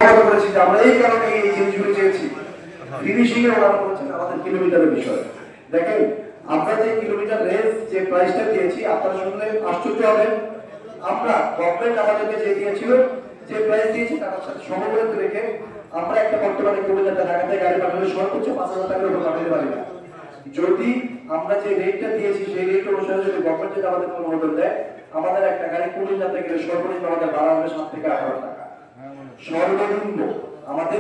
করেছি যে আমরা এই কারণে এই জিনিসগুলো চেয়েছি। ফিনিশিং এর ওরা বলছেন আমাদের কিলোমিটারের বিষয়। দেখেন আমরা যে কিলোমিটার রেঞ্জ যে প্রাইসটা দিয়েছি আপনারা শুনলে আশ্চর্য হবেন। আমরা গভর্নমেন্ট আমাদেরকে যে দিয়েছিল যে প্রাইস দিয়েছি তার সাথে সমন্বয় রেখে আমরা একটা বর্তমানে কিলোমিটার ঢাকাতে গাড়ি পাঠালে সর্বোচ্চ 5,000 টাকার উপর পাঠাতে পারি না। যদি আমরা যে রেটটা দিয়েছি সেই রেট অনুসারে যদি গভর্নমেন্ট যদি আমাদের অনুমোদন দেয় আমাদের একটা গাড়ি কুমিল্লাতে গেলে সর্বনিম্ন আমাদের ভাড়া হবে 7 থেকে 18 টাকা। সর্বনিম্ন আমাদের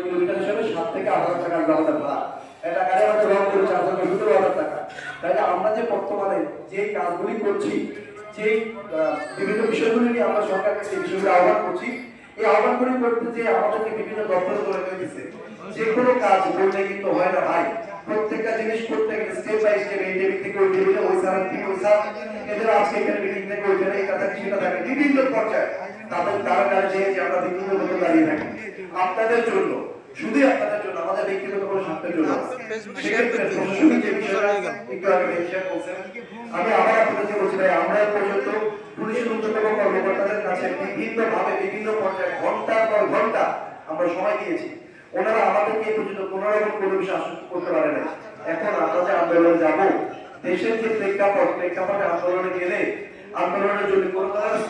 কিলোমিটার হিসাবে 7 থেকে 18 টাকা আমাদের ভাড়া। এটা গাড়ি আমাদের রং করে 4,17,000 টাকা। তাই আমরা যে বর্তমানে যে কাজগুলি করছি যে বিভিন্ন বিষয়গুলি নিয়ে আমরা সরকারকে সেই বিষয়গুলো আহ্বান করছি, এই আহ্বানগুলি করতে যে আমাদেরকে বিভিন্ন দপ্তর করে দিয়েছে। যে কোনো কাজ করলে কিন্তু হয় না ভাই, প্রত্যেকটা জিনিস করতে গেলে স্টেপ বাই স্টেপ এই টেবিল থেকে ওই টেবিলে ওই স্যার থেকে ওই স্যার এদের আজকে এখানে মিটিং থেকে ওইখানে এই কথা সেটা থাকে বিভিন্ন পর্যায়ে তাদের তারা যে আমরা ব্যক্তিগত মতো দাঁড়িয়ে থাকি আপনাদের জন্য, শুধু আপনাদের জন্য, আমাদের ব্যক্তিগত কোনো স্বার্থের জন্য। সেক্ষেত্রে প্রশাসনিক যে বিষয়টা একটু আগে শেয়ার করছেন, আমি আবার আপনাদেরকে বলছি ভাই আমরা পর্যন্ত পুলিশের ঊর্ধ্বতন কর্মকর্তাদের কাছে বিভিন্ন ভাবে বিভিন্ন পর্যায়ে ঘন্টার পর ঘন্টা আমরা সময় দিয়েছি। ওনারা আমাদেরকে পর্যন্ত কোনো রকম কোনো বিষয় আশ্বস্ত করতে পারে না। এখন আমরা যে আন্দোলনে যাব, দেশের যে প্রেক্ষাপটে আন্দোলনে গেলে আন্দোলনের জন্য কোনো ধরনের